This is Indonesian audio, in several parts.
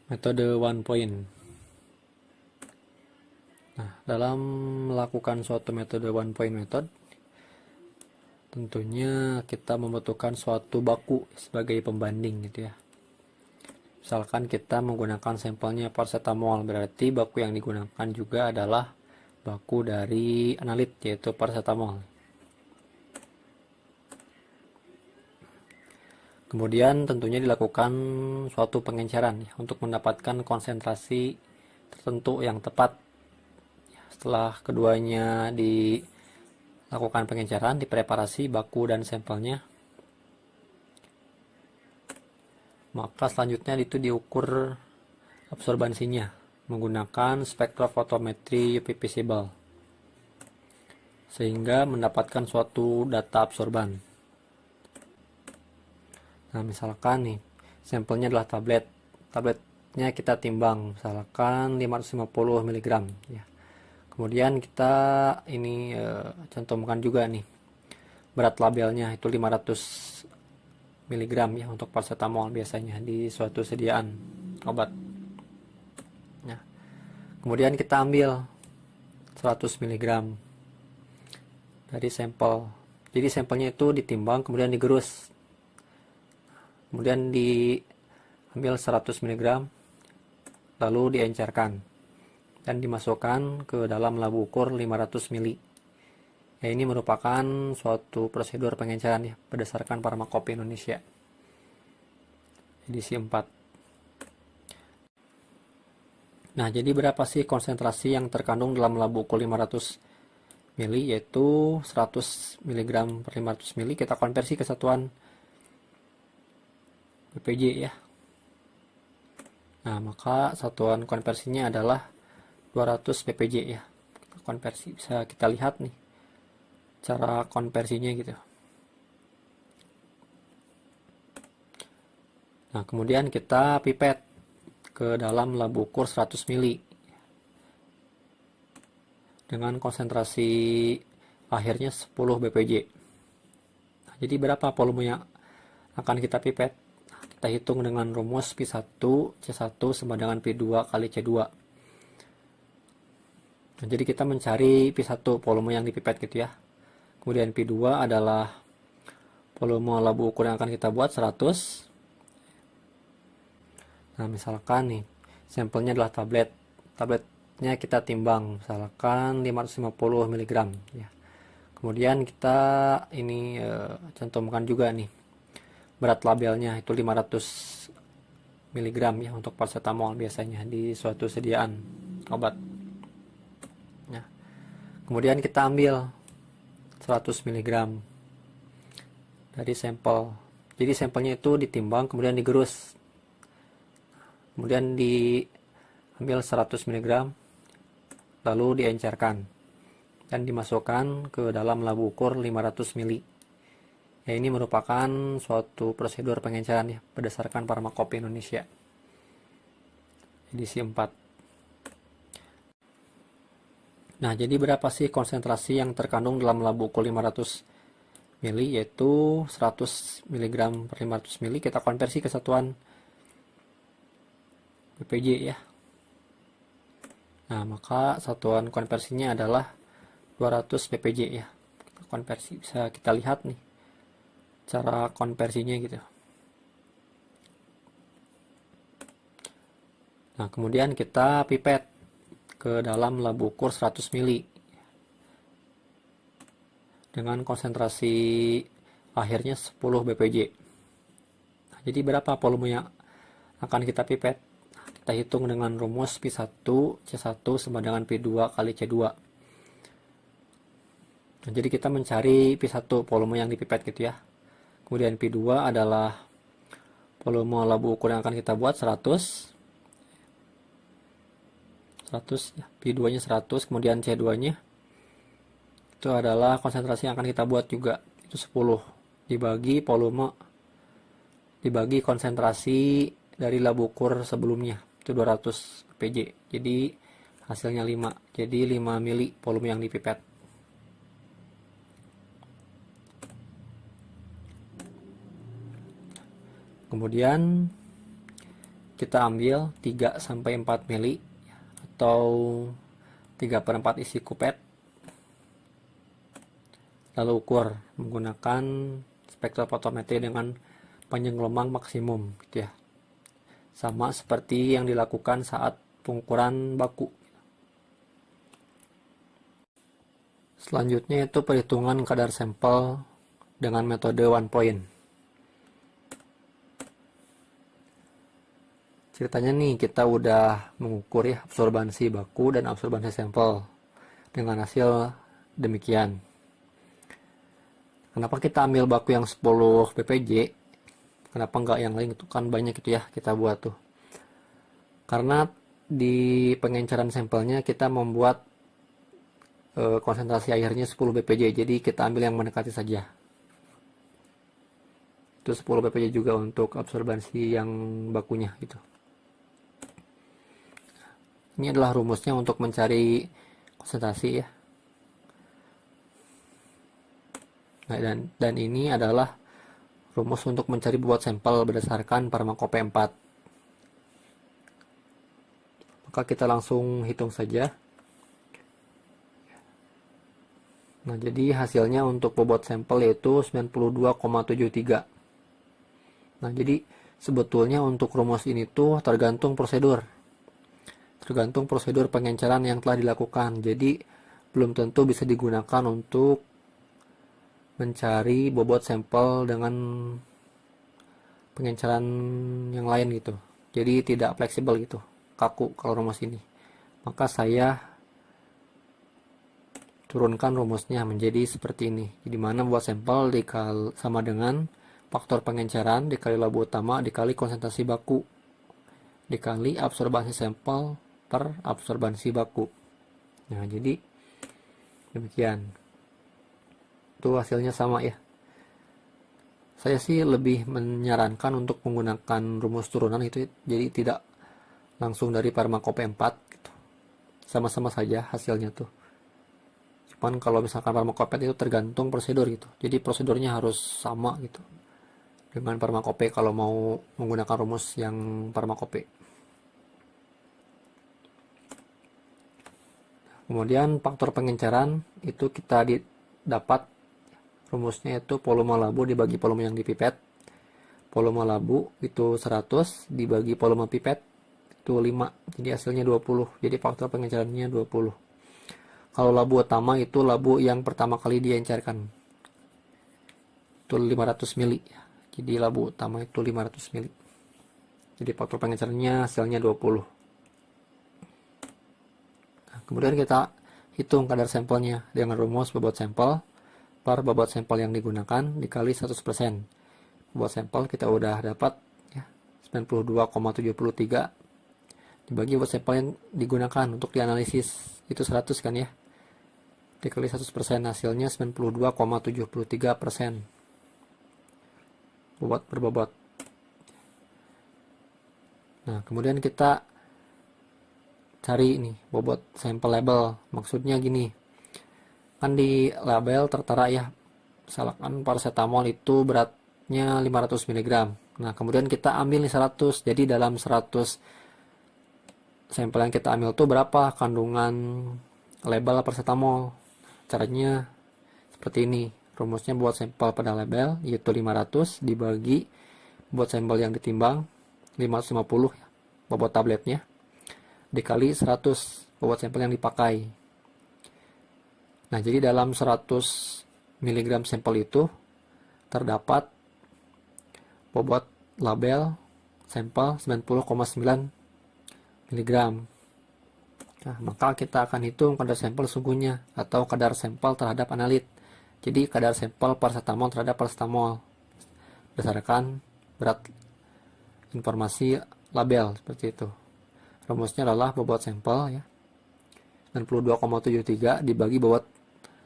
Metode one point. Nah, dalam melakukan suatu metode one point method, tentunya kita membutuhkan suatu baku sebagai pembanding gitu ya. Misalkan kita menggunakan sampelnya paracetamol, berarti baku yang digunakan juga adalah baku dari analit, yaitu paracetamol. Kemudian tentunya dilakukan suatu pengenceran ya, untuk mendapatkan konsentrasi tertentu yang tepat. Setelah keduanya dilakukan pengenceran, dipreparasi baku dan sampelnya, maka selanjutnya itu diukur absorbansinya menggunakan spektrofotometri UV visible sehingga mendapatkan suatu data absorban. Nah, misalkan nih sampelnya adalah tabletnya kita timbang misalkan 550 mg ya. Kemudian kita ini cantumkan juga nih berat labelnya itu 500 mg ya untuk paracetamol biasanya di suatu sediaan obat. Nah, kemudian kita ambil 100 mg dari sampel. Jadi sampelnya itu ditimbang kemudian digerus. Kemudian diambil 100 mg lalu diencerkan dan dimasukkan ke dalam labu ukur 500 ml. Ya, ini merupakan suatu prosedur pengenceran ya berdasarkan Farmakope Indonesia edisi 4. Nah, jadi berapa sih konsentrasi yang terkandung dalam labu ukur 500 ml, yaitu 100 mg per 500 ml kita konversi ke satuan ppj ya. Nah, maka satuan konversinya adalah 200 ppj ya. Konversi bisa kita lihat nih cara konversinya gitu. Nah, kemudian kita pipet ke dalam labu ukur 100 ml dengan konsentrasi akhirnya 10 bpj. Nah, jadi berapa volume yang akan kita pipet? Kita hitung dengan rumus P1 C1 sama dengan P2 kali C2. Nah, jadi kita mencari P1 volume yang dipipet gitu ya. Kemudian P2 adalah volume labu ukur yang akan kita buat 100. Nah, misalkan nih sampelnya adalah tabletnya kita timbang misalkan 550 mg ya. Kemudian kita ini cantumkan juga nih berat labelnya itu 500 mg ya untuk paracetamol biasanya di suatu sediaan obat. Nah, kemudian kita ambil 100 mg dari sampel. Jadi sampelnya itu ditimbang kemudian digerus. Kemudian diambil 100 mg lalu diencerkan dan dimasukkan ke dalam labu ukur 500 ml. Ya, ini merupakan suatu prosedur pengenceran ya berdasarkan Farmakope Indonesia edisi 4. Nah, jadi berapa sih konsentrasi yang terkandung dalam labu ukur 500 ml, yaitu 100 mg per 500 ml kita konversi ke satuan ppj ya. Nah, maka satuan konversinya adalah 200 ppj ya. Konversi bisa kita lihat nih cara konversinya gitu. Nah, kemudian kita pipet ke dalam labu ukur 100 ml dengan konsentrasi akhirnya 10 bpj. Nah, jadi berapa volume yang akan kita pipet? Kita hitung dengan rumus P1 C1 sama dengan P2 kali C2. Nah, jadi kita mencari P1 volume yang dipipet gitu ya. Kemudian P2 adalah volume labu ukur yang akan kita buat 100 ya. P2 nya 100, kemudian C2 nya itu adalah konsentrasi yang akan kita buat juga, itu 10 dibagi volume dibagi konsentrasi dari labu ukur sebelumnya itu 200 pj. Jadi hasilnya 5. Jadi 5 mili volume yang dipipet. Kemudian kita ambil 3-4 mili atau 3/4 isi kupet, lalu ukur menggunakan spektrofotometri dengan panjang gelombang maksimum gitu ya, sama seperti yang dilakukan saat pengukuran baku. Selanjutnya itu perhitungan kadar sampel dengan metode one point. Ceritanya nih, kita udah mengukur ya absorbansi baku dan absorbansi sampel dengan hasil demikian. Kenapa kita ambil baku yang 10 ppj? Kenapa enggak yang lain? Itu kan banyak gitu ya kita buat tuh. Karena di pengenceran sampelnya kita membuat konsentrasi airnya 10 ppj, jadi kita ambil yang mendekati saja. Itu 10 ppj juga untuk absorbansi yang bakunya gitu. Ini adalah rumusnya untuk mencari konsentrasi ya. Nah, dan ini adalah rumus untuk mencari bobot sampel berdasarkan Pharmacope 4. Maka kita langsung hitung saja. Nah, jadi hasilnya untuk bobot sampel yaitu 92,73. Nah, jadi sebetulnya untuk rumus ini tuh tergantung prosedur pengenceran yang telah dilakukan. Jadi belum tentu bisa digunakan untuk mencari bobot sampel dengan pengenceran yang lain gitu. Jadi tidak fleksibel gitu, kaku kalau rumus ini. Maka saya turunkan rumusnya menjadi seperti ini. Jadi mana bobot sampel sama dengan faktor pengenceran dikali laba utama dikali konsentrasi baku dikali absorbansi sampel per absorbansi baku. Nah, jadi demikian. Itu hasilnya sama ya. Saya sih lebih menyarankan untuk menggunakan rumus turunan itu, jadi tidak langsung dari Pharmacope 4 gitu. Sama-sama saja hasilnya tuh. Cuman kalau misalkan Pharmacope itu tergantung prosedur gitu. Jadi prosedurnya harus sama gitu dengan Pharmacope kalau mau menggunakan rumus yang Pharmacope. Kemudian faktor pengenceran itu kita dapat rumusnya itu volume labu dibagi volume yang dipipet. Volume labu itu 100 dibagi volume pipet itu 5. Jadi hasilnya 20. Jadi faktor pengencerannya 20. Kalau labu utama itu labu yang pertama kali diencerkan. Itu 500 mili. Jadi labu utama itu 500 mili. Jadi faktor pengencerannya hasilnya 20. Kemudian kita hitung kadar sampelnya dengan rumus bobot sampel per bobot sampel yang digunakan dikali 100%. Bobot sampel kita udah dapat ya, 92,73 dibagi bobot sampel yang digunakan untuk dianalisis itu 100 kan ya. Dikali 100% hasilnya 92,73% bobot per bobot. Nah, kemudian kita cari ini bobot sampel label. Maksudnya gini, kan di label tertera ya, misalkan paracetamol itu beratnya 500 mg. Nah, kemudian kita ambil nih 100. Jadi dalam 100 sampel yang kita ambil tuh berapa kandungan label paracetamol? Caranya seperti ini. Rumusnya bobot sampel pada label yaitu 500 dibagi bobot sampel yang ditimbang 550 ya, bobot tabletnya dikali 100 bobot sampel yang dipakai. Nah, jadi dalam 100 mg sampel itu terdapat bobot label sampel 90,9 mg. Nah, maka kita akan hitung kadar sampel sungguhnya atau kadar sampel terhadap analit. Jadi kadar sampel paracetamol terhadap paracetamol berdasarkan berat informasi label seperti itu. Rumusnya adalah bobot sampel ya 92,73 dibagi bobot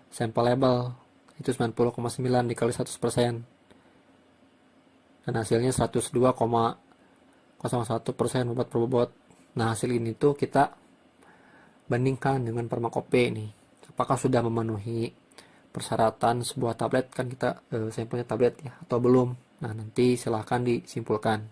sampel label itu 90,9 dikali 100%. Dan hasilnya 102,01% bobot per bobot. Nah, hasil ini tuh kita bandingkan dengan Pharmacope nih. Apakah sudah memenuhi persyaratan sebuah tablet, kan kita sampelnya tablet ya atau belum. Nah, nanti silahkan disimpulkan.